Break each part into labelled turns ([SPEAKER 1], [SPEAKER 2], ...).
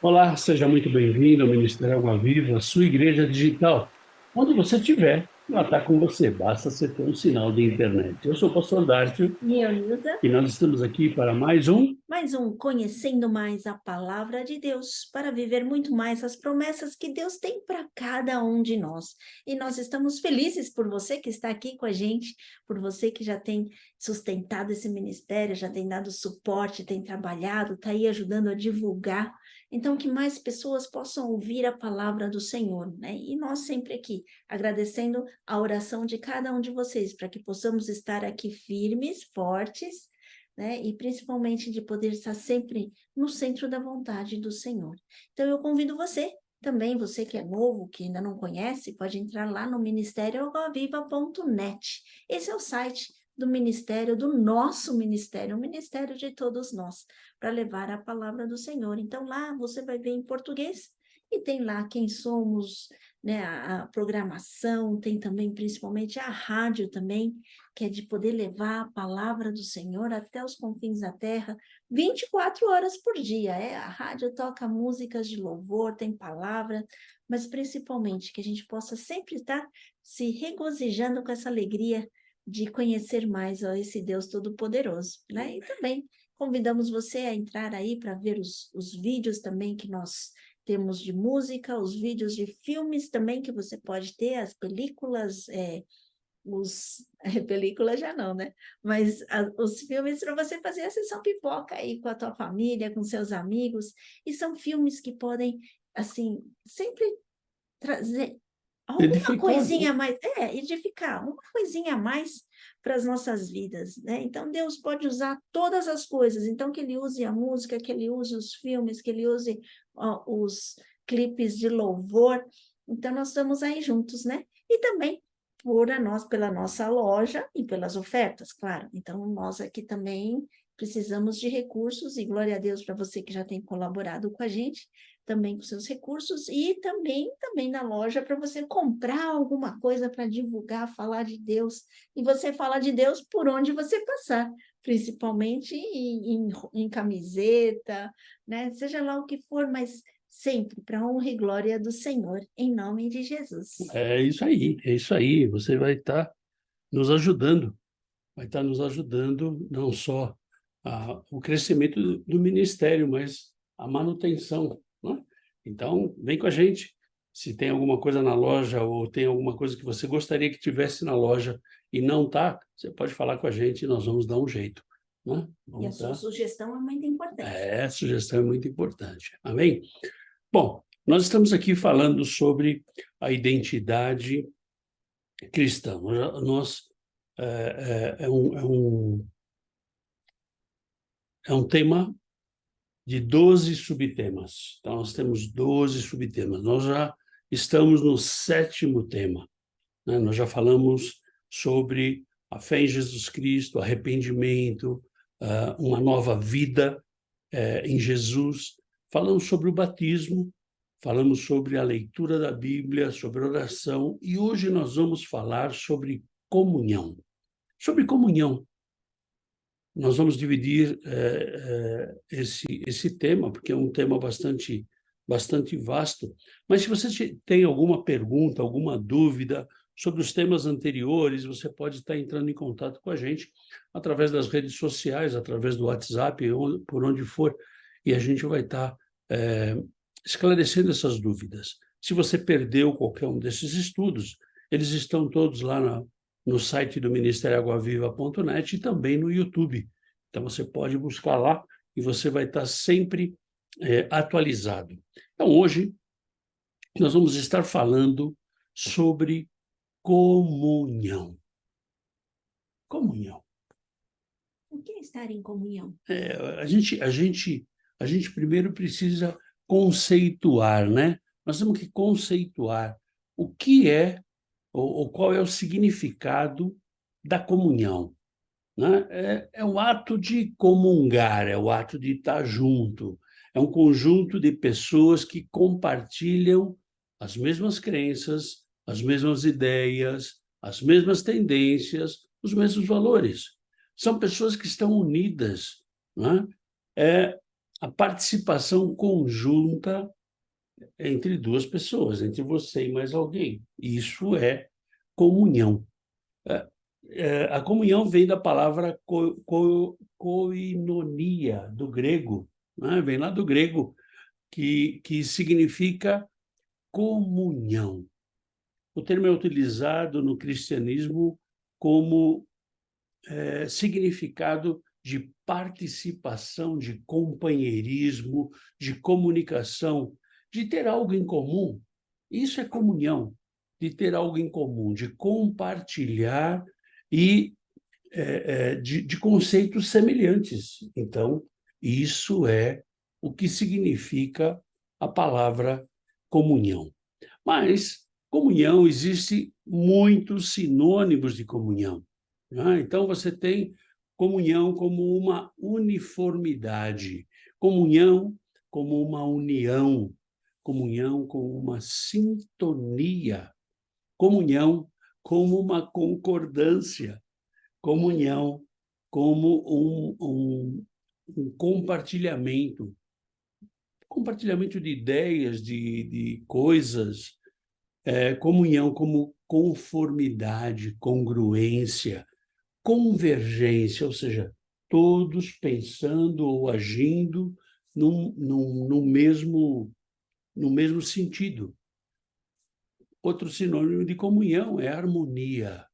[SPEAKER 1] Olá, seja muito bem-vindo ao Ministério Água Viva, sua igreja digital. Onde você estiver, ela está com você, basta você ter um sinal de internet. Eu sou o pastor Dárcio
[SPEAKER 2] Nilda,
[SPEAKER 1] e nós estamos aqui para mais um.
[SPEAKER 2] mais um Conhecendo Mais a Palavra de Deus, para viver muito mais as promessas que Deus tem para cada um de nós. E nós estamos felizes por você que está aqui com a gente, por você que já tem sustentado esse ministério, já tem dado suporte, tem trabalhado, está aí ajudando a divulgar. Então, que mais pessoas possam ouvir a palavra do Senhor, né? E nós sempre aqui, agradecendo a oração de cada um de vocês, para que possamos estar aqui firmes, fortes, né? E principalmente de poder estar sempre no centro da vontade do Senhor. Então, eu convido você, também você que é novo, que ainda não conhece, pode entrar lá no ministérioalgoaviva.net. Esse é o site do ministério, do nosso ministério, o ministério de todos nós, para levar a palavra do Senhor. Então, lá você vai ver em português e tem lá quem somos, né, a programação, tem também principalmente a rádio também, que é de poder levar a palavra do Senhor até os confins da terra, 24 horas por dia. A rádio toca músicas de louvor, tem palavra, mas principalmente que a gente possa sempre estar se regozijando com essa alegria de conhecer mais esse Deus Todo-Poderoso, né? E também convidamos você a entrar aí para ver os vídeos também que nós temos de música, os vídeos de filmes também que você pode ter, as películas, película já não, né? Mas os filmes para você fazer a sessão pipoca aí com a tua família, com seus amigos, e são filmes que podem, assim, sempre trazer alguma
[SPEAKER 1] Edificar, né?
[SPEAKER 2] coisinha a mais, edificar, uma coisinha a mais para as nossas vidas, né? Então, Deus pode usar todas as coisas, então que Ele use a música, que Ele use os filmes, que Ele use os clipes de louvor, então nós estamos aí juntos, né? E também pela nossa loja e pelas ofertas, claro. Então, nós aqui também precisamos de recursos, e glória a Deus para você que já tem colaborado com a gente, também com seus recursos, e também na loja para você comprar alguma coisa para divulgar, falar de Deus, e você fala de Deus por onde você passar, principalmente em camiseta, né? Seja lá o que for, mas sempre para a honra e glória do Senhor, em nome de Jesus.
[SPEAKER 1] É isso aí, é isso aí. Você vai estar nos ajudando, vai estar nos ajudando não só o crescimento do ministério, mas a manutenção, né? Então, vem com a gente. Se tem alguma coisa na loja ou tem alguma coisa que você gostaria que tivesse na loja e não está, você pode falar com a gente e nós vamos dar um jeito, né?
[SPEAKER 2] E a
[SPEAKER 1] Vamos
[SPEAKER 2] sua
[SPEAKER 1] dar.
[SPEAKER 2] sugestão é muito importante.
[SPEAKER 1] É, sugestão é muito importante. Amém? Bom, nós estamos aqui falando sobre a identidade cristã. É um tema de 12 subtemas. Então, nós temos 12 subtemas. Nós já estamos no sétimo tema, né? Nós já falamos sobre a fé em Jesus Cristo, arrependimento, uma nova vida em Jesus. Falamos sobre o batismo, falamos sobre a leitura da Bíblia, sobre oração, e hoje nós vamos falar sobre comunhão. Sobre comunhão. Nós vamos dividir esse tema, porque é um tema bastante vasto. Mas se você tem alguma pergunta, alguma dúvida sobre os temas anteriores, você pode estar entrando em contato com a gente através das redes sociais, através do WhatsApp, por onde for, e a gente vai estar esclarecendo essas dúvidas. Se você perdeu qualquer um desses estudos, eles estão todos lá no site do ministérioaguaviva.net e também no YouTube. Então, você pode buscar lá e você vai estar sempre atualizado. Então, hoje, nós vamos estar falando sobre comunhão. Comunhão.
[SPEAKER 2] O que é estar em comunhão?
[SPEAKER 1] A gente primeiro precisa conceituar, né? Nós temos que conceituar o que é ou qual é o significado da comunhão, né? É o ato de comungar, é o ato de estar junto, é um conjunto de pessoas que compartilham as mesmas crenças, as mesmas ideias, as mesmas tendências, os mesmos valores. São pessoas que estão unidas, né? a participação conjunta entre duas pessoas, entre você e mais alguém. Isso é comunhão. A comunhão vem da palavra koinonia, do grego, né? Vem lá do grego, que significa comunhão. O termo é utilizado no cristianismo como significado de participação, de companheirismo, de comunicação, de ter algo em comum. Isso é comunhão, de ter algo em comum, de compartilhar e de conceitos semelhantes. Então, isso é o que significa a palavra comunhão. Mas comunhão, existe muitos sinônimos de comunhão, né? Então, você tem comunhão como uma uniformidade, comunhão como uma união, comunhão como uma sintonia, comunhão como uma concordância, comunhão como um compartilhamento de ideias, de coisas, comunhão como conformidade, congruência, convergência, ou seja, todos pensando ou agindo no mesmo sentido. Outro sinônimo de comunhão é harmonia.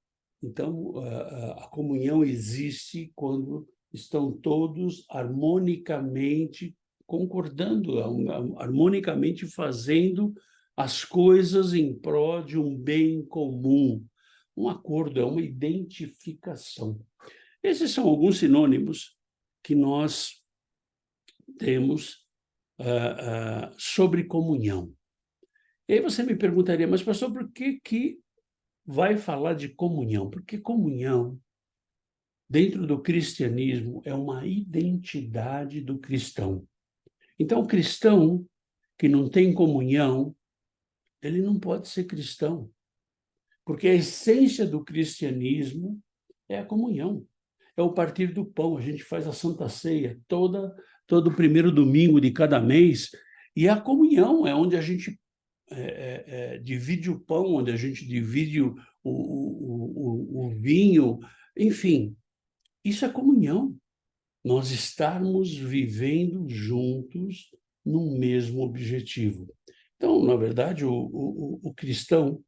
[SPEAKER 1] Então, a comunhão existe quando estão todos harmonicamente concordando, harmonicamente fazendo as coisas em prol de um bem comum. Um acordo, é uma identificação. Esses são alguns sinônimos que nós temos sobre comunhão. E aí você me perguntaria, mas pastor, por que vai falar de comunhão? Porque comunhão, dentro do cristianismo, é uma identidade do cristão. Então, o cristão que não tem comunhão, ele não pode ser cristão, porque a essência do cristianismo é a comunhão, é o partir do pão. A gente faz a Santa Ceia todo primeiro domingo de cada mês, e a comunhão é onde a gente divide o pão, onde a gente divide o vinho, enfim, isso é comunhão. Nós estarmos vivendo juntos num mesmo objetivo. Então, na verdade, o cristão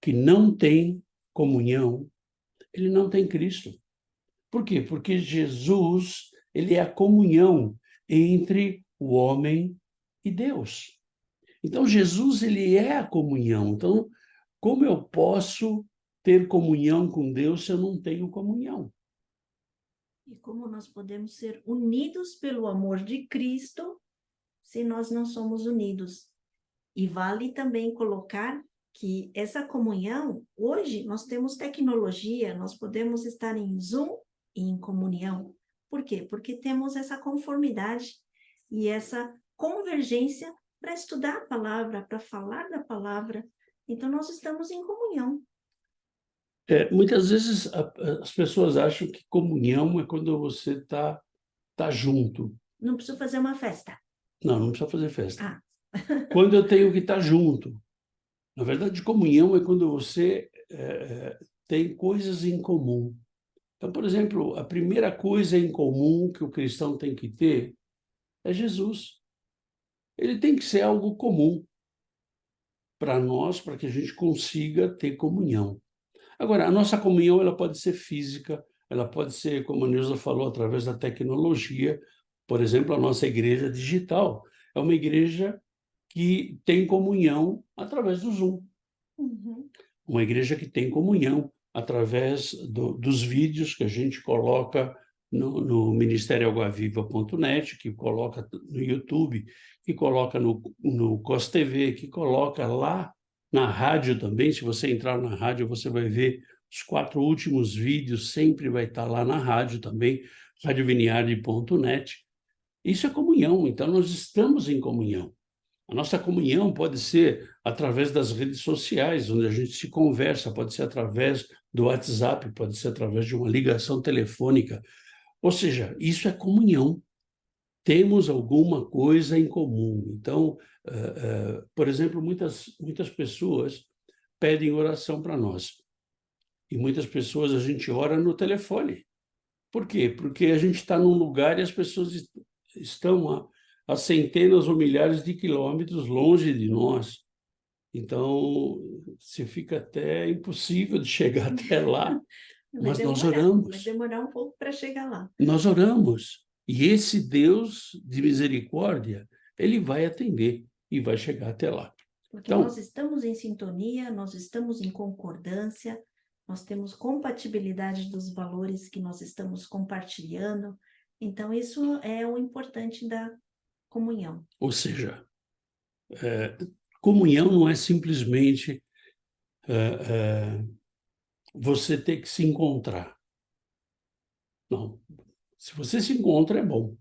[SPEAKER 1] que não tem comunhão, ele não tem Cristo. Por quê? Porque Jesus, ele é a comunhão entre o homem e Deus. Então, Jesus, ele é a comunhão. Então, como eu posso ter comunhão com Deus se eu não tenho comunhão?
[SPEAKER 2] E como nós podemos ser unidos pelo amor de Cristo se nós não somos unidos? E vale também colocar que essa comunhão, hoje nós temos tecnologia, nós podemos estar em Zoom e em comunhão. Por quê? Porque temos essa conformidade e essa convergência para estudar a palavra, para falar da palavra. Então, nós estamos em comunhão.
[SPEAKER 1] Muitas vezes as pessoas acham que comunhão é quando você tá junto.
[SPEAKER 2] Não preciso fazer uma festa.
[SPEAKER 1] Não precisa fazer festa.
[SPEAKER 2] Ah.
[SPEAKER 1] Quando eu tenho que estar junto. Na verdade, comunhão é quando você tem coisas em comum. Então, por exemplo, a primeira coisa em comum que o cristão tem que ter é Jesus. Ele tem que ser algo comum para nós, para que a gente consiga ter comunhão. Agora, a nossa comunhão ela pode ser física, ela pode ser, como a Neuza falou, através da tecnologia. Por exemplo, a nossa igreja digital é uma igreja que tem comunhão através do Zoom.
[SPEAKER 2] Uhum.
[SPEAKER 1] Uma igreja que tem comunhão através dos vídeos que a gente coloca no ministérioaguaviva.net, que coloca no YouTube, que coloca no COS TV, que coloca lá na rádio também. Se você entrar na rádio, você vai ver os 4 últimos vídeos, sempre vai estar lá na rádio também, radioviniarde.net. Isso é comunhão, então nós estamos em comunhão. A nossa comunhão pode ser através das redes sociais, onde a gente se conversa, pode ser através do WhatsApp, pode ser através de uma ligação telefônica. Ou seja, isso é comunhão. temos alguma coisa em comum. Então, por exemplo, muitas pessoas pedem oração para nós. E muitas pessoas a gente ora no telefone. Por quê? Porque a gente está num lugar e as pessoas estão a centenas ou milhares de quilômetros longe de nós. Então, se fica até impossível de chegar até lá, mas nós oramos.
[SPEAKER 2] Vai demorar um pouco para chegar lá.
[SPEAKER 1] Nós oramos. E esse Deus de misericórdia, ele vai atender e vai chegar até lá.
[SPEAKER 2] Porque
[SPEAKER 1] Então,
[SPEAKER 2] nós estamos em sintonia, nós estamos em concordância, nós temos compatibilidade dos valores que nós estamos compartilhando. Então, isso é o importante da comunhão.
[SPEAKER 1] ou seja, comunhão não é simplesmente você ter que se encontrar. Não. Se você se encontra, é bom.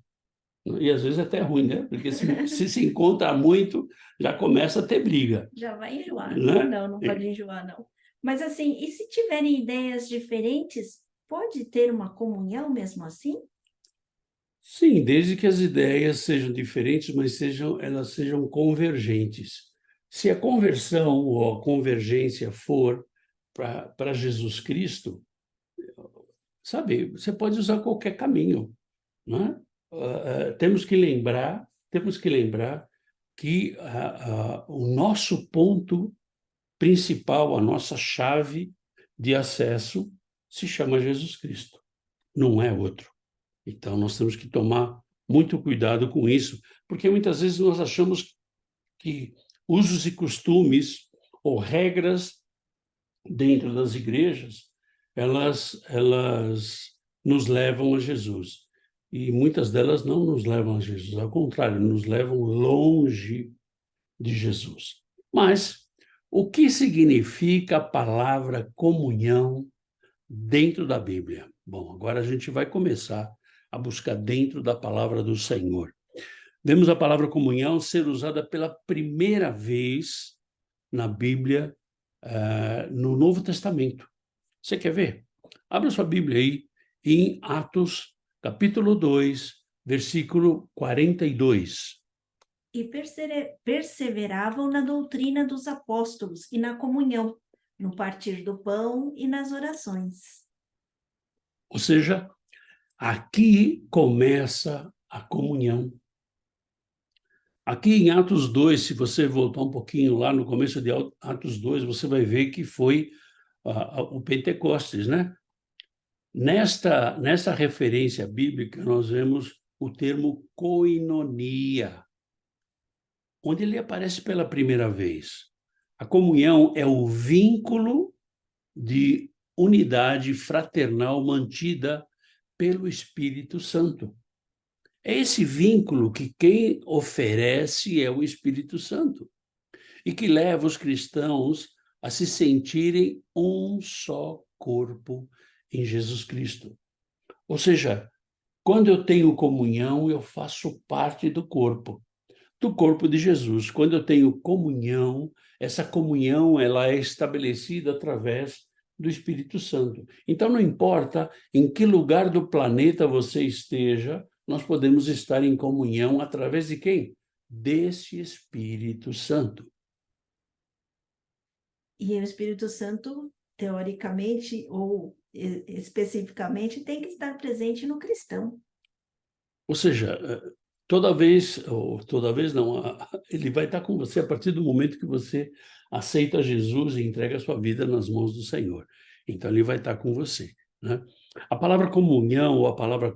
[SPEAKER 1] E às vezes até é ruim, né? Porque se encontra muito, já começa a ter briga.
[SPEAKER 2] Já vai enjoar.
[SPEAKER 1] Né?
[SPEAKER 2] Não pode enjoar, não. Mas assim, e se tiverem ideias diferentes, pode ter uma comunhão mesmo assim?
[SPEAKER 1] Sim, desde que as ideias sejam diferentes, mas elas sejam convergentes. Se a conversão ou a convergência for para Jesus Cristo, sabe, você pode usar qualquer caminho, né? Temos que lembrar que o nosso ponto principal, a nossa chave de acesso se chama Jesus Cristo, não é outro. Então, nós temos que tomar muito cuidado com isso, porque muitas vezes nós achamos que usos e costumes ou regras dentro das igrejas, elas nos levam a Jesus. E muitas delas não nos levam a Jesus, ao contrário, nos levam longe de Jesus. Mas o que significa a palavra comunhão dentro da Bíblia? Bom, agora a gente vai começar a buscar dentro da palavra do Senhor. Vemos a palavra comunhão ser usada pela primeira vez na Bíblia, no Novo Testamento. Você quer ver? Abra sua Bíblia aí em Atos, capítulo 2, versículo 42.
[SPEAKER 2] E perseveravam na doutrina dos apóstolos e na comunhão, no partir do pão e nas orações.
[SPEAKER 1] Ou seja, aqui começa a comunhão. Aqui em Atos 2, se você voltar um pouquinho lá no começo de Atos 2, você vai ver que foi o Pentecostes, né? Nesta referência bíblica, nós vemos o termo koinonia, onde ele aparece pela primeira vez. A comunhão é o vínculo de unidade fraternal mantida pelo Espírito Santo. É esse vínculo que quem oferece é o Espírito Santo e que leva os cristãos a se sentirem um só corpo em Jesus Cristo. Ou seja, quando eu tenho comunhão, eu faço parte do corpo de Jesus. Quando eu tenho comunhão, essa comunhão ela é estabelecida através do Espírito Santo. Então, não importa em que lugar do planeta você esteja, nós podemos estar em comunhão através de quem? Desse Espírito Santo.
[SPEAKER 2] E o Espírito Santo, teoricamente ou especificamente, tem que estar presente no cristão.
[SPEAKER 1] Ou seja, toda vez não, ele vai estar com você a partir do momento que você aceita Jesus e entrega a sua vida nas mãos do Senhor. Então, ele vai estar com você, né? A palavra comunhão ou a palavra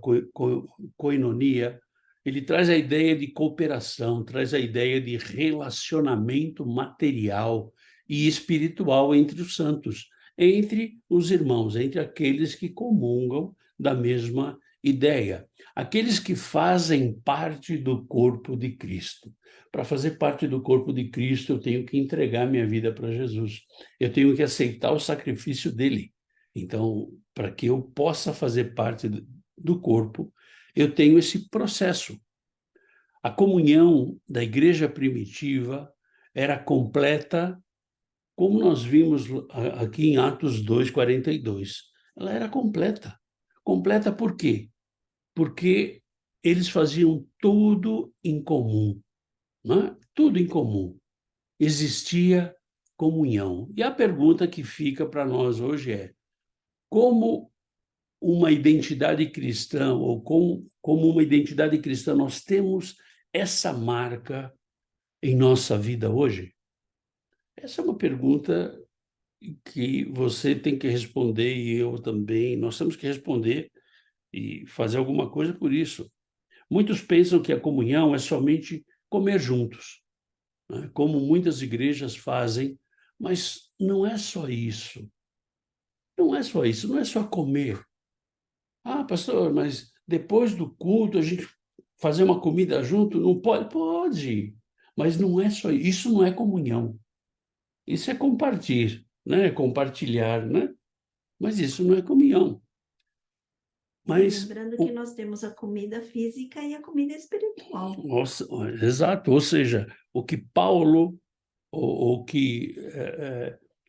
[SPEAKER 1] koinonia, ele traz a ideia de cooperação, traz a ideia de relacionamento material e espiritual entre os santos, entre os irmãos, entre aqueles que comungam da mesma ideia, aqueles que fazem parte do corpo de Cristo. Para fazer parte do corpo de Cristo, eu tenho que entregar minha vida para Jesus. Eu tenho que aceitar o sacrifício dele. Então, para que eu possa fazer parte do corpo, eu tenho esse processo. A comunhão da igreja primitiva era completa, como nós vimos aqui em Atos 2, 42. Ela era completa. Completa por quê? Porque eles faziam tudo em comum, né? Tudo em comum. Existia comunhão. E a pergunta que fica para nós hoje é: como uma identidade cristã, ou como uma identidade cristã, nós temos essa marca em nossa vida hoje? Essa é uma pergunta que você tem que responder e eu também. Nós temos que responder e fazer alguma coisa por isso. Muitos pensam que a comunhão é somente comer juntos, né? Como muitas igrejas fazem, mas não é só isso. Não é só isso, não é só comer. Ah, pastor, mas depois do culto a gente fazer uma comida junto? Não pode? Pode, mas não é só isso. Isso não é comunhão. Isso é compartilhar, né? Compartilhar, né? Mas isso não é comunhão. Mas,
[SPEAKER 2] Lembrando que nós temos a comida física e a comida espiritual.
[SPEAKER 1] nossa, exato, ou seja, o que Paulo, o que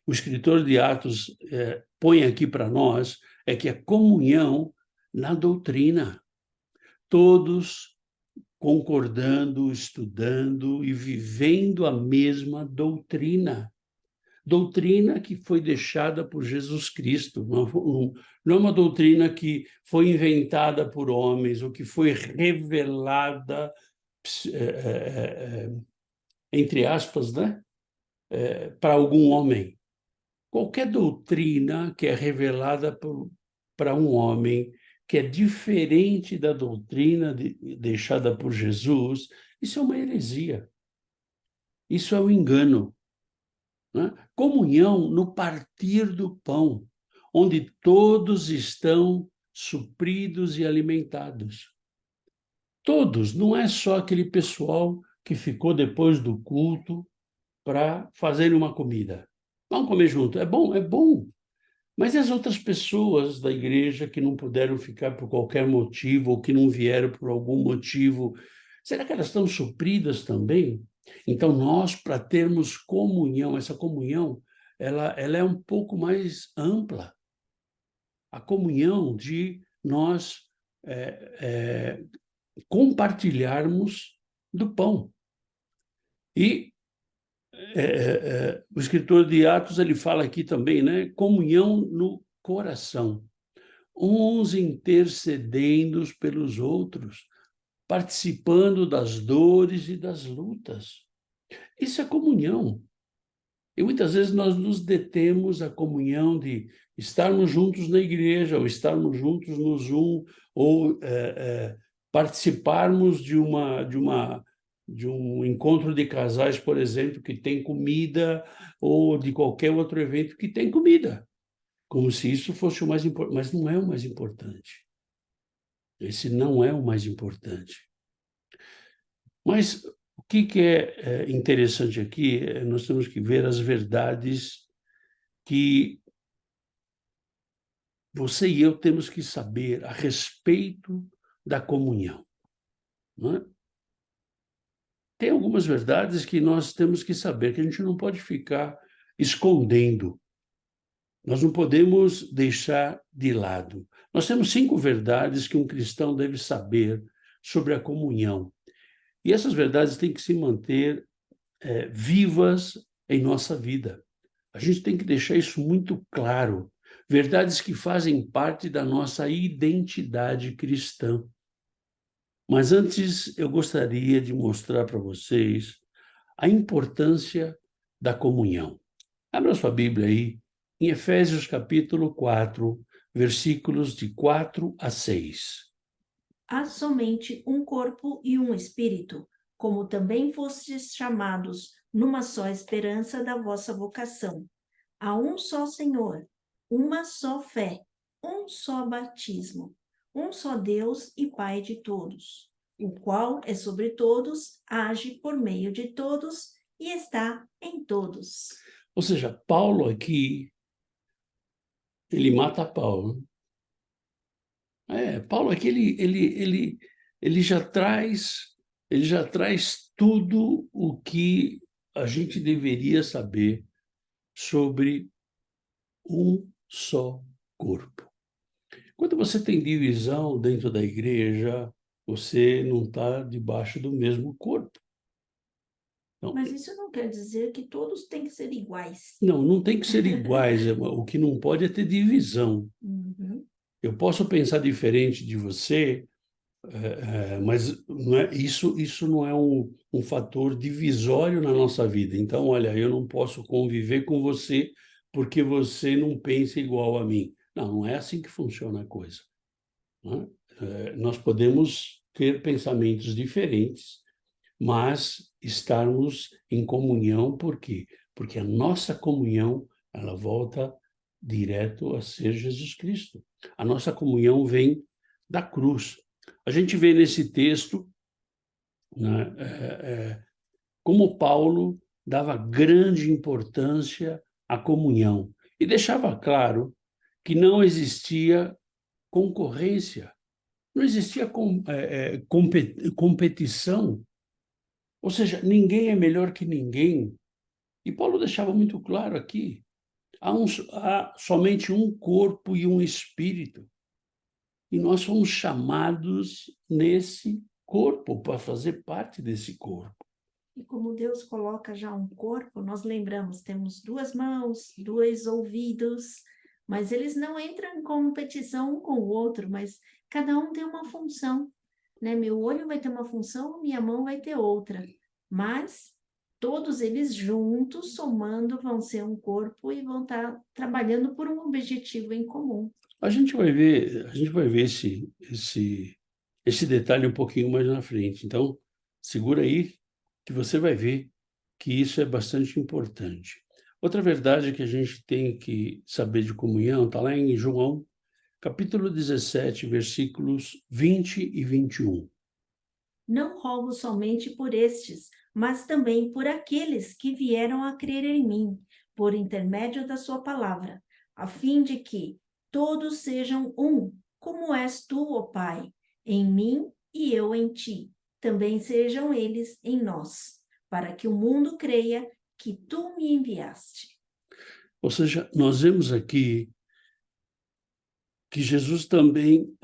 [SPEAKER 1] o escritor de Atos põe aqui para nós é que a comunhão na doutrina, todos concordando, estudando e vivendo a mesma doutrina. Doutrina que foi deixada por Jesus Cristo, não é uma doutrina que foi inventada por homens ou que foi revelada, entre aspas, né? Para algum homem. Qualquer doutrina que é revelada para um homem, que é diferente da doutrina deixada por Jesus, isso é uma heresia, isso é um engano, né? Comunhão no partir do pão, onde todos estão supridos e alimentados. Todos, não é só aquele pessoal que ficou depois do culto para fazer uma comida. Vamos comer junto. É bom, é bom. Mas e as outras pessoas da igreja que não puderam ficar por qualquer motivo ou que não vieram por algum motivo? Será que elas estão supridas também? Então, nós, para termos comunhão, essa comunhão, ela é um pouco mais ampla. A comunhão de nós compartilharmos do pão. E o escritor de Atos, ele fala aqui também, né? Comunhão no coração. Uns intercedendo pelos outros, participando das dores e das lutas. Isso é comunhão. E muitas vezes nós nos detemos à comunhão de estarmos juntos na igreja, ou estarmos juntos no Zoom, ou participarmos de um encontro de casais, por exemplo, que tem comida, ou de qualquer outro evento que tem comida, como se isso fosse o mais importante. Mas não é o mais importante. Esse não é o mais importante. Mas o que é interessante aqui, nós temos que ver as verdades que você e eu temos que saber a respeito da comunhão, não é? Tem algumas verdades que nós temos que saber, que a gente não pode ficar escondendo. Nós não podemos deixar de lado. Nós temos 5 verdades que um cristão deve saber sobre a comunhão. E essas verdades têm que se manter vivas em nossa vida. A gente tem que deixar isso muito claro. Verdades que fazem parte da nossa identidade cristã. Mas antes, eu gostaria de mostrar para vocês a importância da comunhão. Abra sua Bíblia aí, em Efésios capítulo 4, versículos de 4 a 6.
[SPEAKER 2] Há somente um corpo e um espírito, como também fostes chamados numa só esperança da vossa vocação. Há um só Senhor, uma só fé, um só batismo, um só Deus e Pai de todos, o qual é sobre todos, age por meio de todos e está em todos.
[SPEAKER 1] Ou seja, Paulo aqui, ele mata Paulo. Paulo aqui, ele já traz tudo o que a gente deveria saber sobre um só corpo. Quando você tem divisão dentro da igreja, você não está debaixo do mesmo corpo. Então,
[SPEAKER 2] Mas isso não quer dizer que todos têm que ser iguais.
[SPEAKER 1] não tem que ser iguais. O que não pode é ter divisão.
[SPEAKER 2] Uhum.
[SPEAKER 1] Eu posso pensar diferente de você, mas não é, isso não é um fator divisório na nossa vida. Então, olha, eu não posso conviver com você porque você não pensa igual a mim. Não é assim que funciona a coisa, né? Nós podemos ter pensamentos diferentes, mas estarmos em comunhão, por quê? Porque a nossa comunhão, ela volta direto a ser Jesus Cristo. A nossa comunhão vem da cruz. A gente vê nesse texto, né, como Paulo dava grande importância à comunhão e deixava claro que não existia concorrência, não existia competição, ou seja, ninguém é melhor que ninguém. E Paulo deixava muito claro aqui: há somente um corpo e um espírito. E nós somos chamados nesse corpo, para fazer parte desse corpo.
[SPEAKER 2] E como Deus coloca já um corpo, nós lembramos, temos 2 mãos, 2 ouvidos, mas eles não entram em competição um com o outro, mas cada um tem uma função, né? Meu olho vai ter uma função, minha mão vai ter outra, mas todos eles juntos, somando, vão ser um corpo e vão estar trabalhando por um objetivo em comum.
[SPEAKER 1] A gente vai ver esse detalhe um pouquinho mais na frente. Então, segura aí que você vai ver que isso é bastante importante. Outra verdade que a gente tem que saber de comunhão está lá em João, capítulo 17, versículos 20 e 21.
[SPEAKER 2] Não rogo somente por estes, mas também por aqueles que vieram a crer em mim, por intermédio da sua palavra, a fim de que todos sejam um, como és tu, ó Pai, em mim e eu em ti. Também sejam eles em nós, para que o mundo creia que tu me enviaste.
[SPEAKER 1] Ou seja, nós vemos aqui que Jesus também,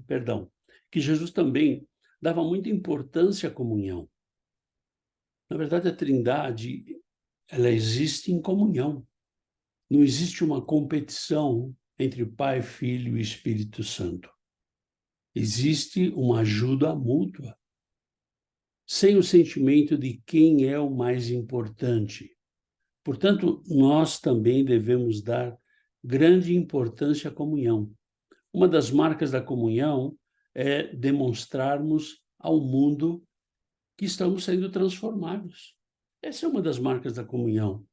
[SPEAKER 1] perdão, que Jesus também dava muita importância à comunhão. Na verdade, a Trindade, ela existe em comunhão. Não existe uma competição entre Pai, Filho e Espírito Santo. Existe uma ajuda mútua, sem o sentimento de quem é o mais importante. Portanto, nós também devemos dar grande importância à comunhão. Uma das marcas da comunhão é demonstrarmos ao mundo que estamos sendo transformados. Essa é uma das marcas da comunhão.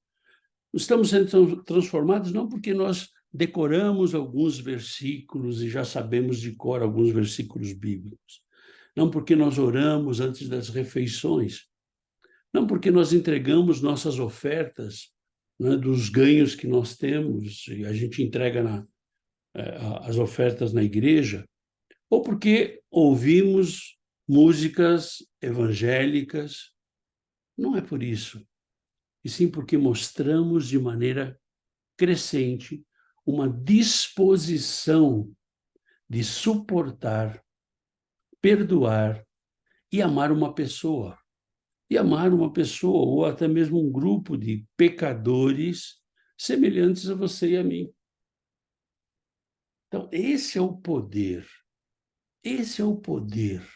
[SPEAKER 1] Estamos sendo transformados não porque nós decoramos alguns versículos e já sabemos de cor alguns versículos bíblicos. Não porque nós oramos antes das refeições. Não porque nós entregamos nossas ofertas, né, dos ganhos que nós temos, e a gente entrega as ofertas na igreja, ou porque ouvimos músicas evangélicas. Não é por isso, e sim porque mostramos de maneira crescente uma disposição de suportar, perdoar e amar uma pessoa. E amar uma pessoa, ou até mesmo um grupo de pecadores semelhantes a você e a mim. Então, esse é o poder. Esse é o poder.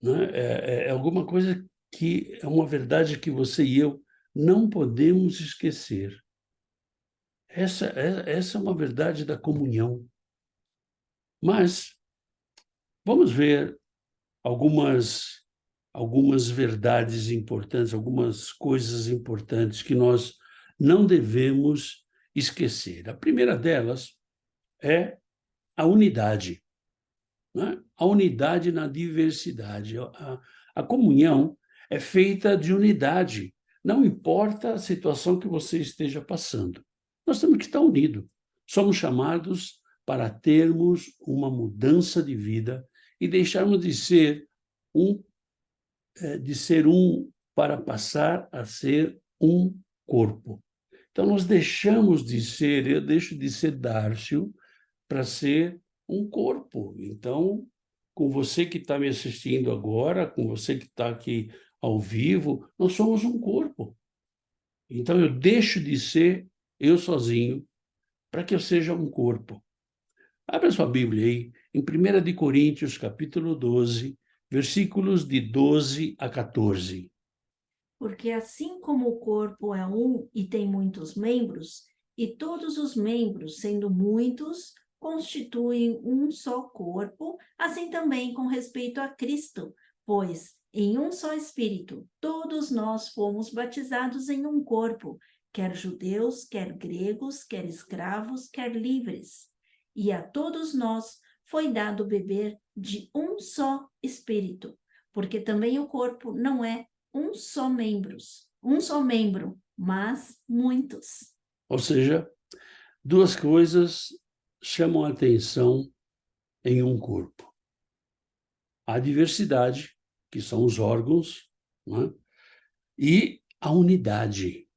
[SPEAKER 1] Né? É alguma coisa que é uma verdade que você e eu não podemos esquecer. Essa é uma verdade da comunhão. Mas vamos ver algumas verdades importantes, algumas coisas importantes que nós não devemos esquecer. A primeira delas é a unidade, né? A unidade na diversidade. A comunhão é feita de unidade, não importa a situação que você esteja passando. Nós temos que estar unidos. Somos chamados para termos uma mudança de vida e deixarmos um, de ser um para passar a ser um corpo. Então, nós deixamos de ser, eu deixo de ser Dárcio para ser um corpo. Então, com você que está me assistindo agora, com você que está aqui ao vivo, nós somos um corpo. Então eu deixo de ser eu sozinho para que eu seja um corpo. Abra sua Bíblia aí, em 1 de Coríntios, capítulo 12, versículos de 12 a 14.
[SPEAKER 2] Porque assim como o corpo é um e tem muitos membros, e todos os membros, sendo muitos, constituem um só corpo, assim também com respeito a Cristo, pois em um só Espírito todos nós fomos batizados em um corpo, quer judeus, quer gregos, quer escravos, quer livres. E a todos nós foi dado beber de um só Espírito, porque também o corpo não é um só membro, mas muitos.
[SPEAKER 1] Ou seja, duas coisas chamam a atenção em um corpo. A diversidade, que são os órgãos, né? E a unidade.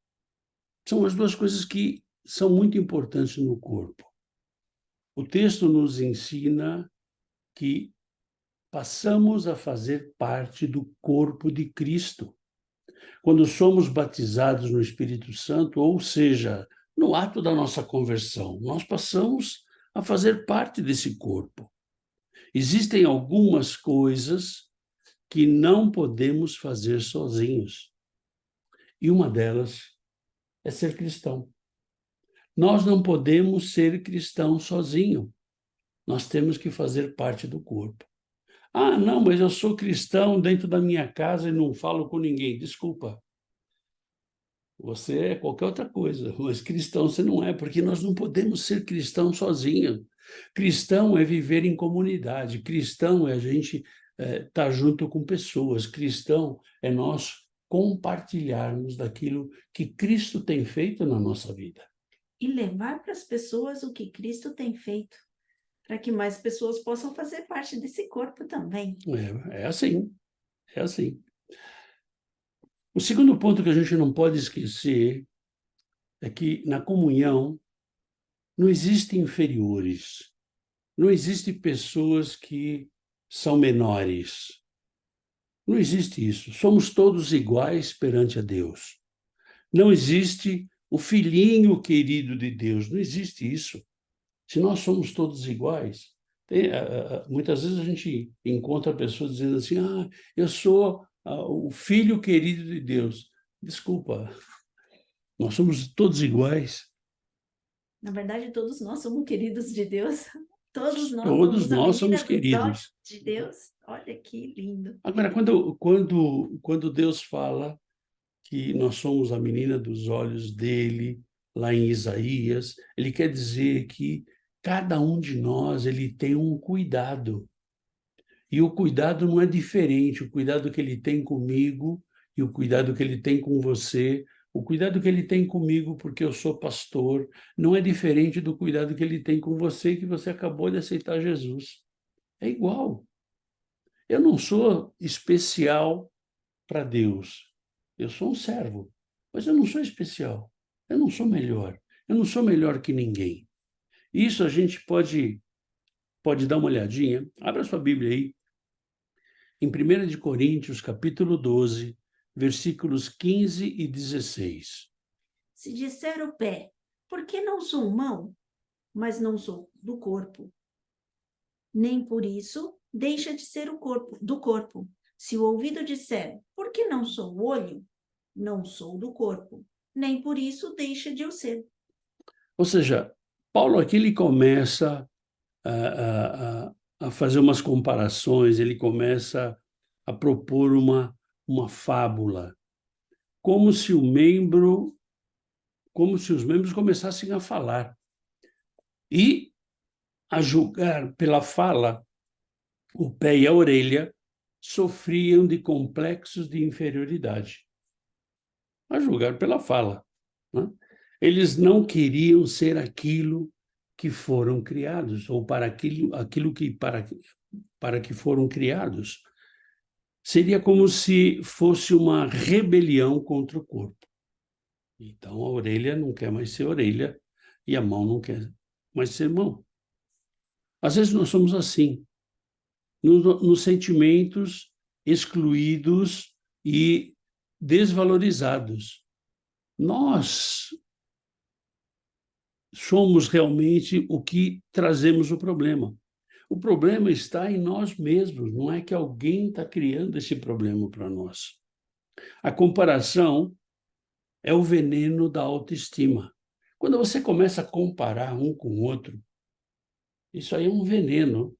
[SPEAKER 1] São as duas coisas que são muito importantes no corpo. O texto nos ensina que passamos a fazer parte do corpo de Cristo. Quando somos batizados no Espírito Santo, ou seja, no ato da nossa conversão, nós passamos a fazer parte desse corpo. Existem algumas coisas que não podemos fazer sozinhos. E uma delas é ser cristão. Nós não podemos ser cristão sozinho. Nós temos que fazer parte do corpo. Ah, não, mas eu sou cristão dentro da minha casa e não falo com ninguém. Desculpa. Você é qualquer outra coisa, mas cristão você não é, porque nós não podemos ser cristão sozinho. Cristão é viver em comunidade. Cristão é a gente estar junto com pessoas. Cristão é nós compartilharmos daquilo que Cristo tem feito na nossa vida.
[SPEAKER 2] E levar para as pessoas o que Cristo tem feito, para que mais pessoas possam fazer parte desse corpo também.
[SPEAKER 1] É assim, é assim. O segundo ponto que a gente não pode esquecer é que na comunhão não existem inferiores, não existem pessoas que são menores. Não existe isso. Somos todos iguais perante a Deus. Não existe o filhinho querido de Deus, não existe isso. Se nós somos todos iguais, muitas vezes a gente encontra pessoas dizendo assim, eu sou o filho querido de Deus. Desculpa, nós somos todos iguais.
[SPEAKER 2] Na verdade, todos nós somos queridos de Deus. Todos nós
[SPEAKER 1] Todos
[SPEAKER 2] somos a
[SPEAKER 1] nós
[SPEAKER 2] menina
[SPEAKER 1] somos
[SPEAKER 2] dos olhos
[SPEAKER 1] queridos.
[SPEAKER 2] de Deus. Olha que lindo.
[SPEAKER 1] Agora, quando Deus fala que nós somos a menina dos olhos dele, lá em Isaías, ele quer dizer que cada um de nós ele tem um cuidado. E o cuidado não é diferente, o cuidado que ele tem comigo e o cuidado que ele tem com você, o cuidado que ele tem comigo porque eu sou pastor, não é diferente do cuidado que ele tem com você que você acabou de aceitar Jesus. É igual. Eu não sou especial para Deus. Eu sou um servo, mas eu não sou especial. Eu não sou melhor. Eu não sou melhor que ninguém. Isso a gente pode dar uma olhadinha. Abra sua Bíblia aí. Em 1 de Coríntios, capítulo 12, versículos 15 e 16.
[SPEAKER 2] Se disser o pé, por que não sou mão, mas não sou do corpo? Nem por isso deixa de ser o corpo do corpo. Se o ouvido disser, por que não sou o olho? Não sou do corpo. Nem por isso deixa de o ser.
[SPEAKER 1] Ou seja, Paulo aqui ele começa a fazer umas comparações, ele começa a propor uma fábula, como se os membros começassem a falar. E, a julgar pela fala, o pé e a orelha sofriam de complexos de inferioridade. A julgar pela fala, né? Eles não queriam ser aquilo que foram criados, ou para aquilo que para que foram criados. Seria como se fosse uma rebelião contra o corpo. Então, a orelha não quer mais ser orelha e a mão não quer mais ser mão. Às vezes nós somos assim. nos sentimentos excluídos e desvalorizados. Nós somos realmente o que trazemos o problema. O problema está em nós mesmos, não é que alguém está criando esse problema para nós. A comparação é o veneno da autoestima. Quando você começa a comparar um com o outro, isso aí é um veneno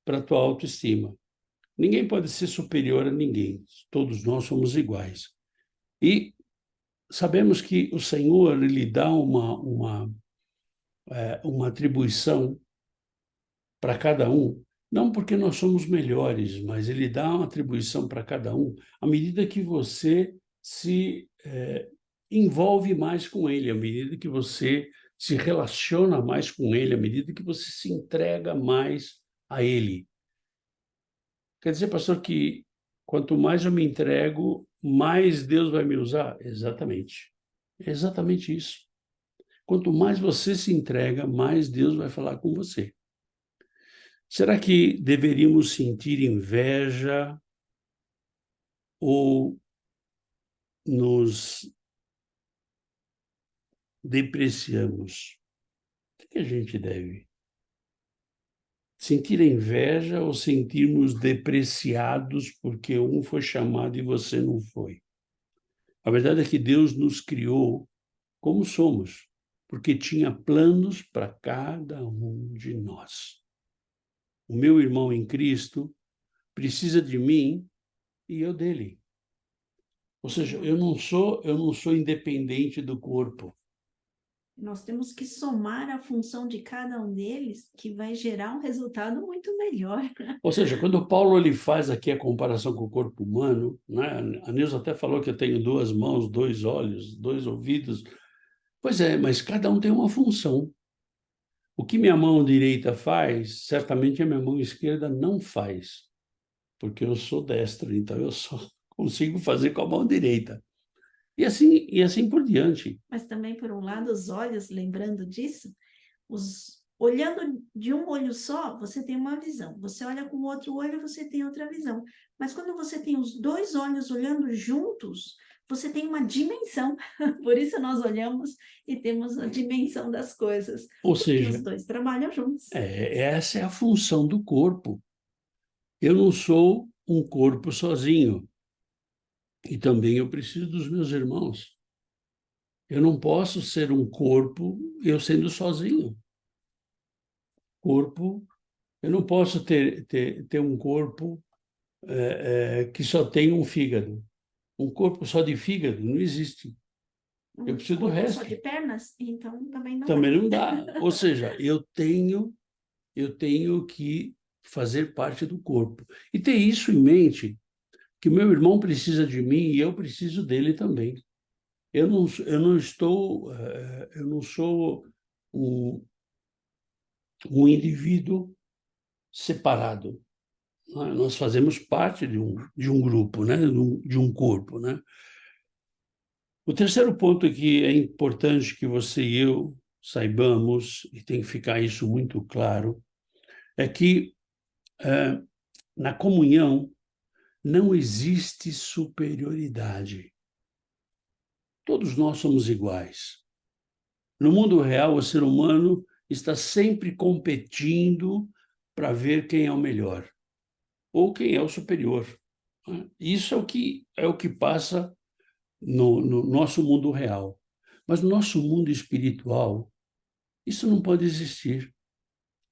[SPEAKER 1] para a tua autoestima. Ninguém pode ser superior a ninguém. Todos nós somos iguais. E sabemos que o Senhor lhe dá uma atribuição para cada um, não porque nós somos melhores, mas ele dá uma atribuição para cada um à medida que você se envolve mais com ele, à medida que você se relaciona mais com ele, à medida que você se entrega mais a ele. Quer dizer, pastor, que quanto mais eu me entrego, mais Deus vai me usar? Exatamente. É exatamente isso. Quanto mais você se entrega, mais Deus vai falar com você. Será que deveríamos sentir inveja ou nos depreciamos? O que a gente deve? Sentir inveja ou sentirmos depreciados porque um foi chamado e você não foi? A verdade é que Deus nos criou como somos, porque tinha planos para cada um de nós. O meu irmão em Cristo precisa de mim e eu dele. Ou seja, eu não sou independente do corpo.
[SPEAKER 2] Nós temos que somar a função de cada um deles, que vai gerar um resultado muito melhor.
[SPEAKER 1] Ou seja, quando Paulo ele faz aqui a comparação com o corpo humano, né? A Nilza até falou que eu tenho 2 mãos, 2 olhos, 2 ouvidos. Pois é, mas cada um tem uma função. O que minha mão direita faz, certamente a minha mão esquerda não faz, porque eu sou destro, então eu só consigo fazer com a mão direita. E assim por diante.
[SPEAKER 2] Mas também, por um lado, os olhos, lembrando disso, olhando de um olho só, você tem uma visão. Você olha com o outro olho, você tem outra visão. Mas quando você tem os 2 olhos olhando juntos, você tem uma dimensão. Por isso nós olhamos e temos a dimensão das coisas.
[SPEAKER 1] Ou
[SPEAKER 2] Porque
[SPEAKER 1] seja,
[SPEAKER 2] os 2 trabalham juntos.
[SPEAKER 1] essa é a função do corpo. Eu não sou um corpo sozinho. E também eu preciso dos meus irmãos. Eu não posso ser um corpo eu sendo sozinho. Corpo, eu não posso ter um corpo que só tem um fígado. Um corpo só de fígado não existe. Eu preciso do resto.
[SPEAKER 2] Só de pernas, então também não
[SPEAKER 1] Também
[SPEAKER 2] dá.
[SPEAKER 1] não dá. Ou seja, eu tenho que fazer parte do corpo. E ter isso em mente, que meu irmão precisa de mim e eu preciso dele também. Eu não sou um indivíduo separado. Nós fazemos parte de um grupo, né? De um corpo, né? O terceiro ponto que é importante que você e eu saibamos, e tem que ficar isso muito claro, é que na comunhão não existe superioridade. Todos nós somos iguais. No mundo real, o ser humano está sempre competindo para ver quem é o melhor ou quem é o superior. Isso é o que passa no nosso mundo real. Mas no nosso mundo espiritual, isso não pode existir.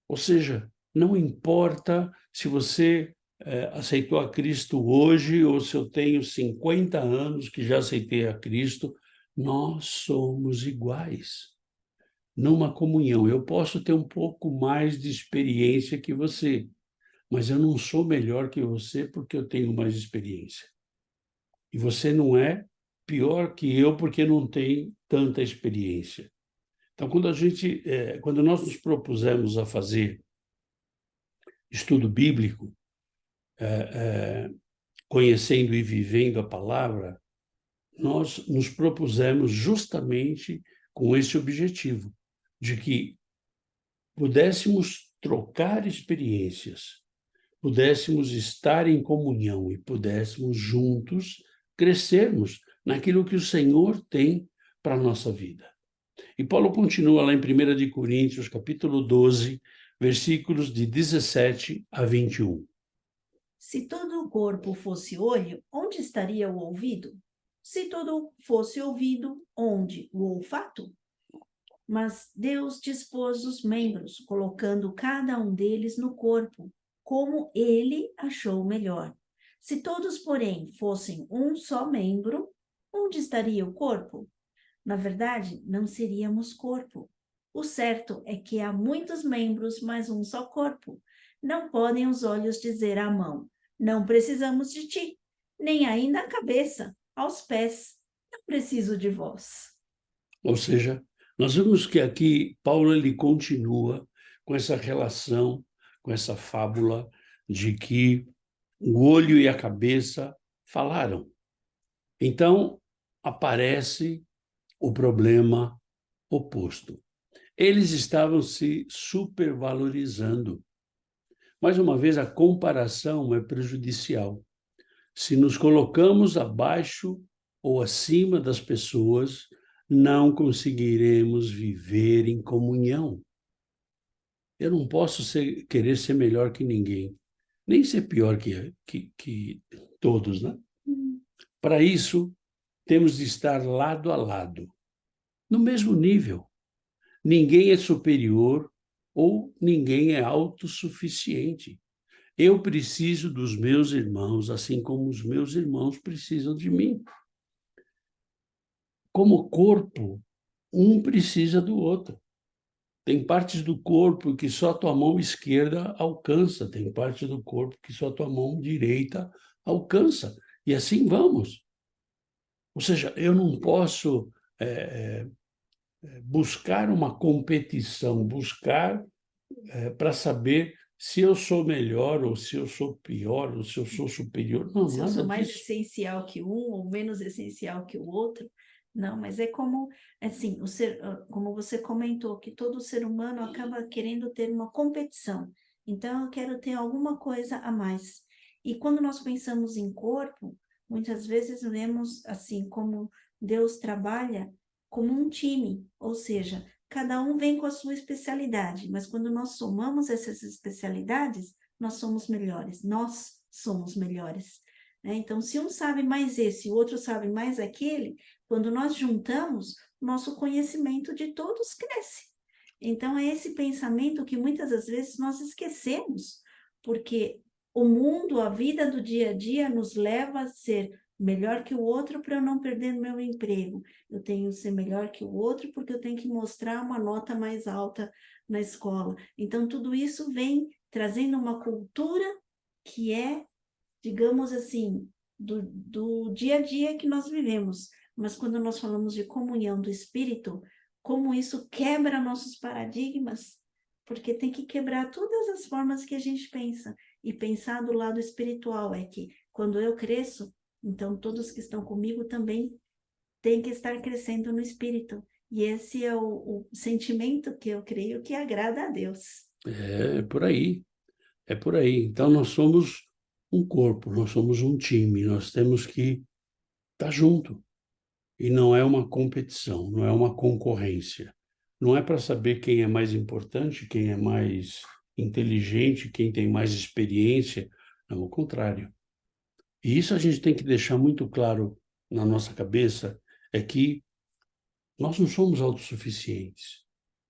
[SPEAKER 1] Ou seja, não importa se você aceitou a Cristo hoje ou se eu tenho 50 anos que já aceitei a Cristo, nós somos iguais. Numa comunhão, eu posso ter um pouco mais de experiência que você, mas eu não sou melhor que você porque eu tenho mais experiência. E você não é pior que eu porque não tem tanta experiência. Então, quando nós nos propusemos a fazer estudo bíblico, conhecendo e vivendo a palavra, nós nos propusemos justamente com esse objetivo, de que pudéssemos trocar experiências, pudéssemos estar em comunhão e pudéssemos juntos crescermos naquilo que o Senhor tem para a nossa vida. E Paulo continua lá em 1 de Coríntios, capítulo 12, versículos de 17 a 21.
[SPEAKER 2] Se todo o corpo fosse olho, onde estaria o ouvido? Se todo fosse ouvido, onde o olfato? Mas Deus dispôs os membros, colocando cada um deles no corpo, como ele achou melhor. Se todos, porém, fossem um só membro, onde estaria o corpo? Na verdade, não seríamos corpo. O certo é que há muitos membros, mas um só corpo. Não podem os olhos dizer à mão: não precisamos de ti, nem ainda a cabeça, aos pés: não preciso de vós.
[SPEAKER 1] Ou seja, nós vemos que aqui Paulo ele continua com essa relação, com essa fábula de que o olho e a cabeça falaram. Então, aparece o problema oposto. Eles estavam se supervalorizando. Mais uma vez, a comparação é prejudicial. Se nos colocamos abaixo ou acima das pessoas, não conseguiremos viver em comunhão. Eu não posso querer ser melhor que ninguém, nem ser pior que todos, né? Para isso, temos de estar lado a lado, no mesmo nível. Ninguém é superior ou ninguém é autossuficiente. Eu preciso dos meus irmãos, assim como os meus irmãos precisam de mim. Como corpo, um precisa do outro. Tem partes do corpo que só tua mão esquerda alcança, tem parte do corpo que só tua mão direita alcança. E assim vamos. Ou seja, eu não posso buscar uma competição, buscar para saber se eu sou melhor ou se eu sou pior ou se eu sou superior. Não,
[SPEAKER 2] Se eu
[SPEAKER 1] nada
[SPEAKER 2] sou mais
[SPEAKER 1] disso.
[SPEAKER 2] essencial que um ou menos essencial que o outro. Não, mas é como, assim, como você comentou, que todo ser humano acaba querendo ter uma competição. Então, eu quero ter alguma coisa a mais. E quando nós pensamos em corpo, muitas vezes vemos, assim, como Deus trabalha como um time, ou seja, cada um vem com a sua especialidade, mas quando nós somamos essas especialidades, nós somos melhores, nós somos melhores. Né? Então, se um sabe mais esse e o outro sabe mais aquele, quando nós juntamos, nosso conhecimento de todos cresce. Então, é esse pensamento que muitas das vezes nós esquecemos, porque o mundo, a vida do dia a dia nos leva a ser melhor que o outro para eu não perder meu emprego. Eu tenho que ser melhor que o outro porque eu tenho que mostrar uma nota mais alta na escola. Então, tudo isso vem trazendo uma cultura que é, digamos assim, do dia a dia que nós vivemos. Mas quando nós falamos de comunhão do Espírito, como isso quebra nossos paradigmas, porque tem que quebrar todas as formas que a gente pensa. E pensar do lado espiritual é que quando eu cresço, então todos que estão comigo também têm que estar crescendo no Espírito. E esse é o sentimento que eu creio que agrada a Deus.
[SPEAKER 1] É por aí, é por aí. Então, nós somos um corpo, nós somos um time, nós temos que estar junto. E não é uma competição, não é uma concorrência. Não é para saber quem é mais importante, quem é mais inteligente, quem tem mais experiência. Não, ao contrário. E isso a gente tem que deixar muito claro na nossa cabeça, é que nós não somos autossuficientes.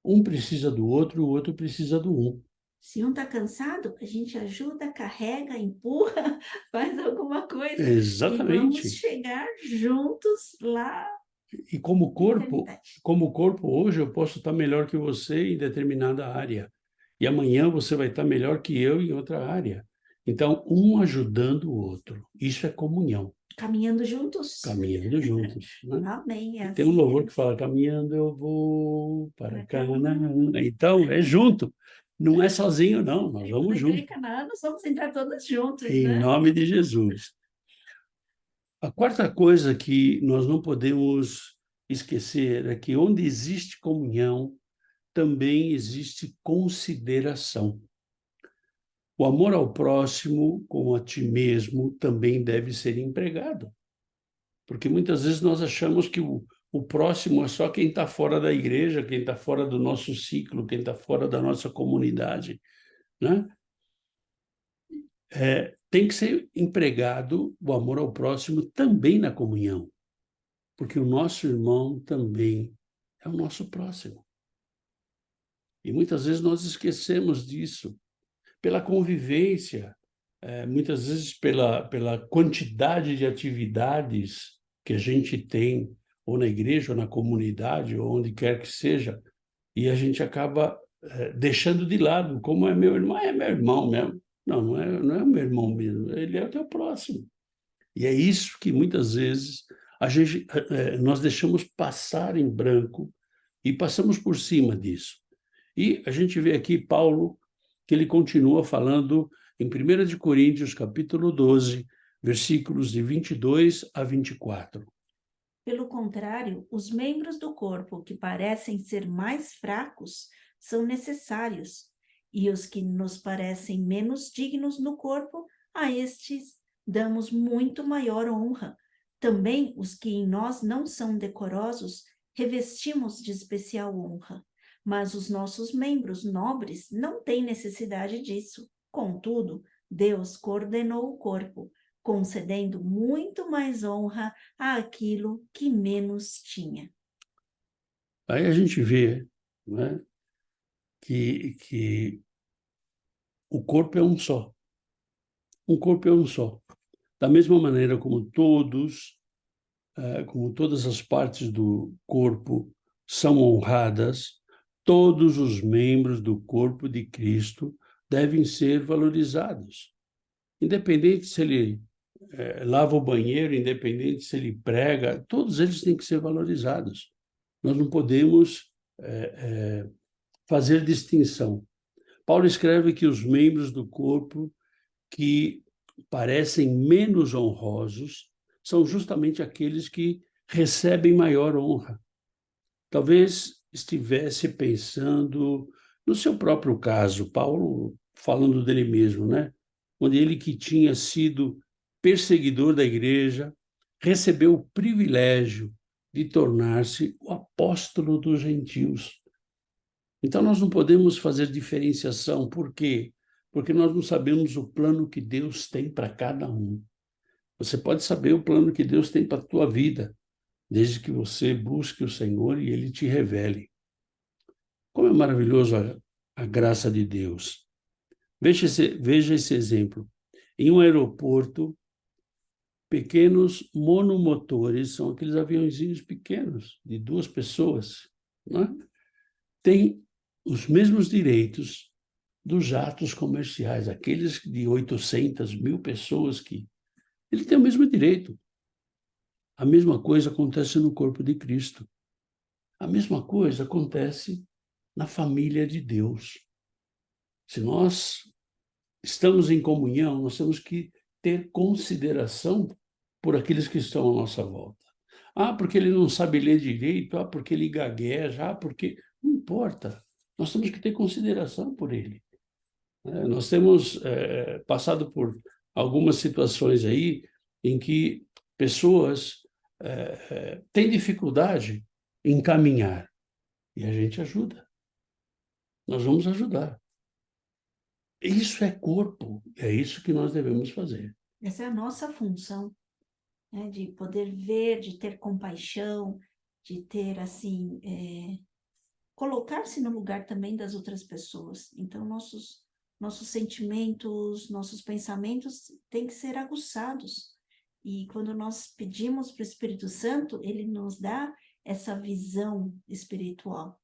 [SPEAKER 1] Um precisa do outro, o outro precisa do um.
[SPEAKER 2] Se um está cansado, a gente ajuda, carrega, empurra, faz alguma coisa e vamos
[SPEAKER 1] Exatamente.
[SPEAKER 2] chegar juntos lá
[SPEAKER 1] E
[SPEAKER 2] na eternidade.
[SPEAKER 1] como corpo hoje eu posso estar melhor que você em determinada área. E amanhã você vai estar melhor que eu em outra área. Então, um ajudando o outro. Isso é comunhão,
[SPEAKER 2] Caminhando juntos.
[SPEAKER 1] caminhando juntos, né?
[SPEAKER 2] Amém, é
[SPEAKER 1] E tem um
[SPEAKER 2] assim
[SPEAKER 1] louvor que
[SPEAKER 2] mesmo.
[SPEAKER 1] fala, caminhando eu vou para
[SPEAKER 2] Para
[SPEAKER 1] Canaã.
[SPEAKER 2] Canaã.
[SPEAKER 1] Então, é junto. Não é sozinho, não. Nós
[SPEAKER 2] E quando
[SPEAKER 1] vamos
[SPEAKER 2] entrar em
[SPEAKER 1] junto.
[SPEAKER 2] Canaã, nós vamos entrar todos juntos,
[SPEAKER 1] Em
[SPEAKER 2] né?
[SPEAKER 1] nome de Jesus. A quarta coisa que nós não podemos esquecer é que onde existe comunhão, também existe consideração. O amor ao próximo, como a ti mesmo, também deve ser empregado. Porque muitas vezes nós achamos que o próximo é só quem está fora da igreja, quem está fora do nosso ciclo, quem está fora da nossa comunidade, né? Tem que ser empregado o amor ao próximo também na comunhão, porque o nosso irmão também é o nosso próximo. E muitas vezes nós esquecemos disso, pela convivência, muitas vezes pela quantidade de atividades que a gente tem, ou na igreja, ou na comunidade, ou onde quer que seja, e a gente acaba deixando de lado, como é meu irmão, é meu irmão mesmo. Não, não é o meu irmão mesmo, ele é o teu próximo. E é isso que muitas vezes nós deixamos passar em branco e passamos por cima disso. E a gente vê aqui Paulo, que ele continua falando em 1 de Coríntios, capítulo 12, versículos de 22 a 24.
[SPEAKER 2] Pelo contrário, os membros do corpo que parecem ser mais fracos são necessários, e os que nos parecem menos dignos no corpo, a estes damos muito maior honra. Também os que em nós não são decorosos, revestimos de especial honra. Mas os nossos membros nobres não têm necessidade disso. Contudo, Deus coordenou o corpo, concedendo muito mais honra àquilo que menos tinha.
[SPEAKER 1] Aí a gente vê, né, que o corpo é um só. Um corpo é um só. Da mesma maneira como todas as partes do corpo são honradas, todos os membros do corpo de Cristo devem ser valorizados. Independente se ele lava o banheiro, independente se ele prega, todos eles têm que ser valorizados. Nós não podemos fazer distinção. Paulo escreve que os membros do corpo que parecem menos honrosos são justamente aqueles que recebem maior honra. Talvez estivesse pensando no seu próprio caso, Paulo falando dele mesmo, né? Onde ele que tinha sido perseguidor da igreja, recebeu o privilégio de tornar-se o apóstolo dos gentios. Então nós não podemos fazer diferenciação, por quê? Porque nós não sabemos o plano que Deus tem para cada um. Você pode saber o plano que Deus tem para a tua vida, desde que você busque o Senhor e Ele te revele. Como é maravilhoso a graça de Deus. Veja esse exemplo. Em um aeroporto, pequenos monomotores, são aqueles aviãozinhos pequenos, de 2 pessoas, né? Têm os mesmos direitos dos jatos comerciais, aqueles de 800 mil pessoas que... Ele tem o mesmo direito. A mesma coisa acontece no corpo de Cristo. A mesma coisa acontece na família de Deus. Se nós estamos em comunhão, nós temos que ter consideração por aqueles que estão à nossa volta. Ah, porque ele não sabe ler direito, ah, porque ele gagueja, ah, porque... Não importa. Nós temos que ter consideração por ele. Nós temos passado por algumas situações aí em que pessoas têm dificuldade em caminhar e a gente ajuda. Nós vamos ajudar. Isso é corpo, é isso que nós devemos fazer.
[SPEAKER 2] Essa é a nossa função, né? De poder ver, de ter compaixão, de ter, assim, colocar-se no lugar também das outras pessoas. Então, nossos sentimentos, nossos pensamentos têm que ser aguçados. E quando nós pedimos para o Espírito Santo, ele nos dá essa visão espiritual,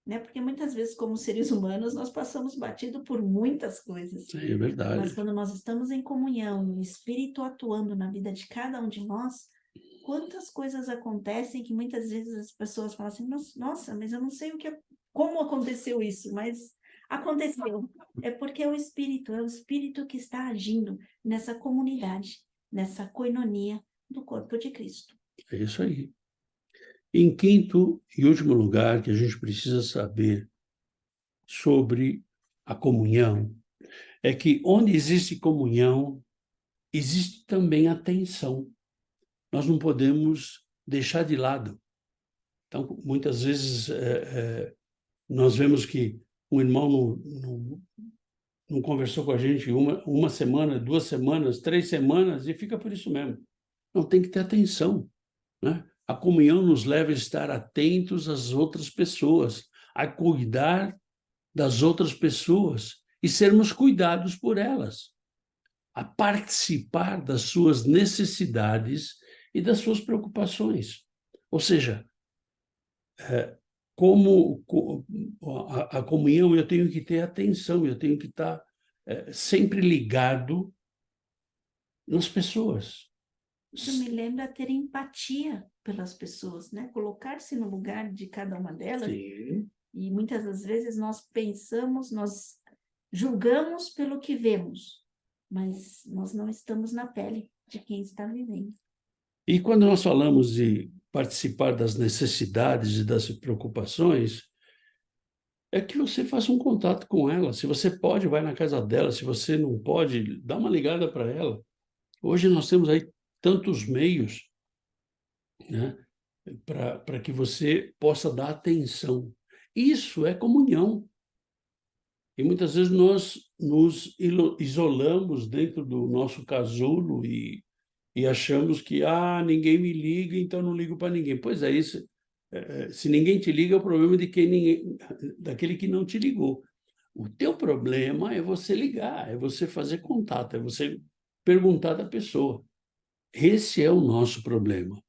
[SPEAKER 2] né? Porque muitas vezes, como seres humanos, nós passamos batido por muitas coisas.
[SPEAKER 1] Sim, é verdade.
[SPEAKER 2] Mas quando nós estamos em comunhão, o Espírito atuando na vida de cada um de nós, quantas coisas acontecem que muitas vezes as pessoas falam assim, nossa, mas eu não sei como aconteceu isso, mas aconteceu. É porque é o Espírito que está agindo nessa comunidade, nessa coinonia do corpo de Cristo.
[SPEAKER 1] É isso aí. Em quinto e último lugar, que a gente precisa saber sobre a comunhão, é que onde existe comunhão, existe também atenção. Nós não podemos deixar de lado. Então, muitas vezes, nós vemos que um irmão não conversou com a gente uma semana, 2 semanas, 3 semanas, e fica por isso mesmo. Não, tem que ter atenção, né? A comunhão nos leva a estar atentos às outras pessoas, a cuidar das outras pessoas e sermos cuidados por elas, a participar das suas necessidades e das suas preocupações. Ou seja, como a comunhão, eu tenho que ter atenção, eu tenho que estar sempre ligado nas pessoas.
[SPEAKER 2] Isso me lembra ter empatia pelas pessoas, né? Colocar-se no lugar de cada uma delas.
[SPEAKER 1] Sim.
[SPEAKER 2] E muitas das vezes nós pensamos, nós julgamos pelo que vemos, mas nós não estamos na pele de quem está vivendo.
[SPEAKER 1] E quando nós falamos de participar das necessidades e das preocupações, é que você faça um contato com ela. Se você pode, vai na casa dela. Se você não pode, dá uma ligada para ela. Hoje nós temos aí tantos meios, né, para que você possa dar atenção. Isso é comunhão. E muitas vezes nós nos isolamos dentro do nosso casulo e achamos que ninguém me liga, então não ligo para ninguém. Pois é, isso. Se ninguém te liga, é o problema de daquele que não te ligou. O teu problema é você ligar, é você fazer contato, é você perguntar da pessoa. Esse é o nosso problema.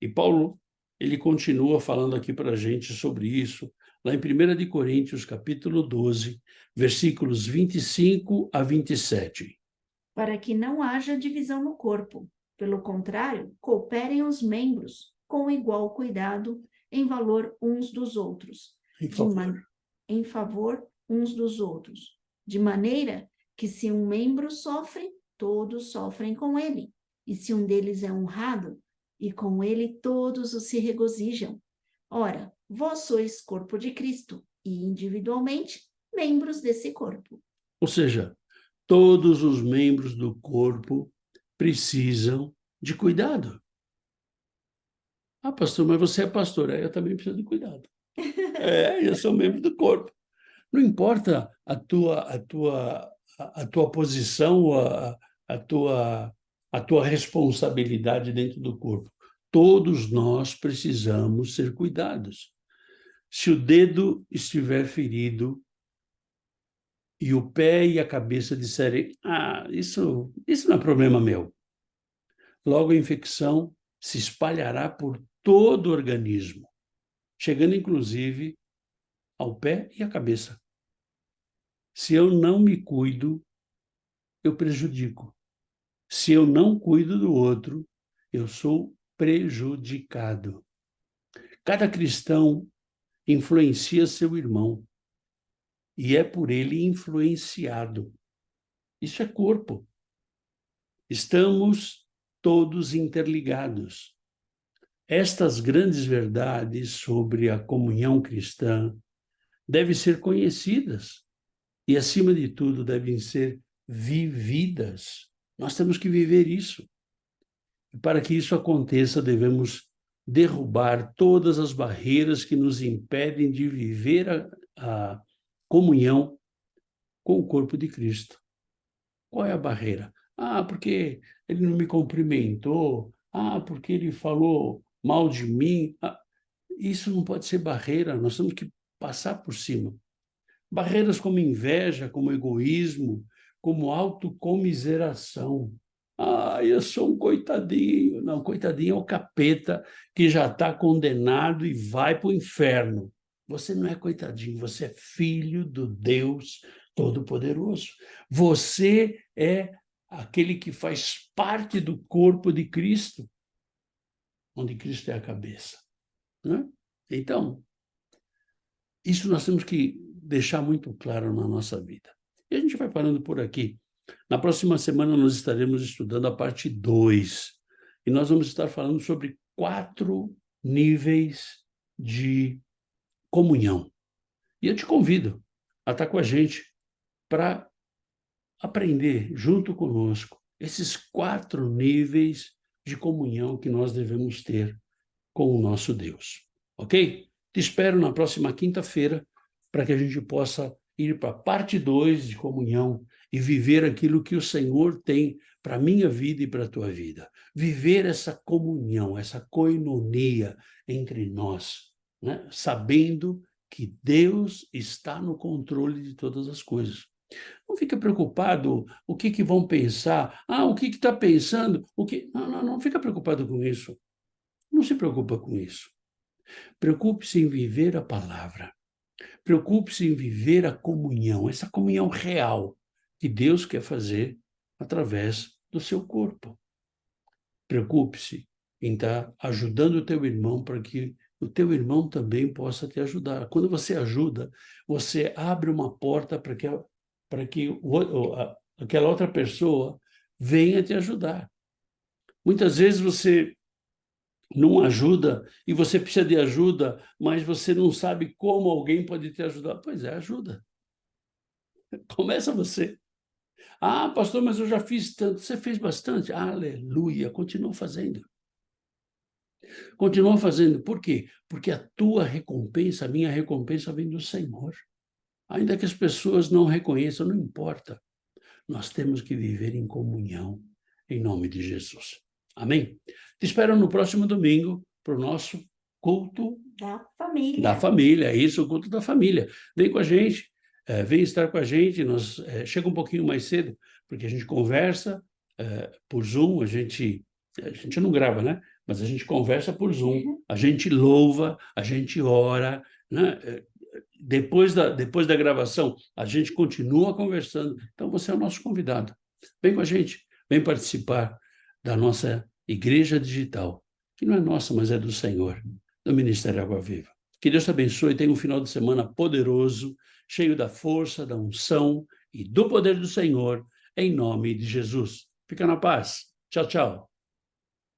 [SPEAKER 1] E Paulo, ele continua falando aqui para a gente sobre isso, lá em 1 de Coríntios, capítulo 12, versículos 25 a 27.
[SPEAKER 2] Para que não haja divisão no corpo. Pelo contrário, cooperem os membros com igual cuidado em valor uns dos outros, em favor uns dos outros, de maneira que se um membro sofre, todos sofrem com ele, e se um deles é honrado, e com ele todos os se regozijam. Ora, vós sois corpo de Cristo, e individualmente membros desse corpo.
[SPEAKER 1] Ou seja, todos os membros do corpo precisam de cuidado. Pastor, mas você é pastor. Eu também preciso de cuidado. Eu sou membro do corpo. Não importa a tua posição, a tua responsabilidade dentro do corpo. Todos nós precisamos ser cuidados. Se o dedo estiver ferido e o pé e a cabeça disserem, isso não é problema meu. Logo a infecção se espalhará por todo o organismo, chegando inclusive ao pé e à cabeça. Se eu não me cuido, eu prejudico. Se eu não cuido do outro, eu sou prejudicado. Cada cristão influencia seu irmão e é por ele influenciado. Isso é corpo. Estamos todos interligados. Estas grandes verdades sobre a comunhão cristã devem ser conhecidas e, acima de tudo, devem ser vividas. Nós temos que viver isso. E para que isso aconteça, devemos derrubar todas as barreiras que nos impedem de viver a comunhão com o corpo de Cristo. Qual é a barreira? Porque ele não me cumprimentou. Porque ele falou mal de mim. Isso não pode ser barreira, nós temos que passar por cima. Barreiras como inveja, como egoísmo, como autocomiseração. Eu sou um coitadinho. Não, coitadinho é o capeta que já está condenado e vai para o inferno. Você não é coitadinho, você é filho do Deus Todo-Poderoso. Você é aquele que faz parte do corpo de Cristo, onde Cristo é a cabeça. Né? Então, isso nós temos que deixar muito claro na nossa vida. E a gente vai parando por aqui. Na próxima semana nós estaremos estudando a parte 2. E nós vamos estar falando sobre 4 níveis de comunhão. E eu te convido a estar com a gente para aprender junto conosco esses 4 níveis de comunhão que nós devemos ter com o nosso Deus. Ok? Te espero na próxima quinta-feira para que a gente possa ir para a parte 2 de comunhão e viver aquilo que o Senhor tem para a minha vida e para a tua vida. Viver essa comunhão, essa koinonia entre nós, né? Sabendo que Deus está no controle de todas as coisas. Não fica preocupado o que vão pensar. O que está pensando? Não fica preocupado com isso. Não se preocupa com isso. Preocupe-se em viver a palavra. Preocupe-se em viver a comunhão, essa comunhão real que Deus quer fazer através do seu corpo. Preocupe-se em estar ajudando o teu irmão para que o teu irmão também possa te ajudar. Quando você ajuda, você abre uma porta para que aquela outra pessoa venha te ajudar. Muitas vezes você não ajuda e você precisa de ajuda, mas você não sabe como alguém pode te ajudar. Pois é, ajuda. Começa você. Pastor, mas eu já fiz tanto. Você fez bastante? Aleluia, continua fazendo. Continua fazendo. Por quê? Porque a tua recompensa, a minha recompensa vem do Senhor. Ainda que as pessoas não reconheçam, não importa. Nós temos que viver em comunhão, em nome de Jesus. Amém? Te espero no próximo domingo para o nosso culto
[SPEAKER 2] da família.
[SPEAKER 1] Da família, isso, o culto da família. Vem com a gente, vem estar com a gente. Chega um pouquinho mais cedo, porque a gente conversa por Zoom, a gente não grava, né? Mas a gente conversa por Zoom, a gente louva, a gente ora, né? Depois da gravação, a gente continua conversando. Então, você é o nosso convidado. Vem com a gente, vem participar da nossa igreja digital, que não é nossa, mas é do Senhor, do Ministério Água Viva. Que Deus te abençoe, tenha um final de semana poderoso, cheio da força, da unção e do poder do Senhor, em nome de Jesus. Fica na paz. Tchau, tchau.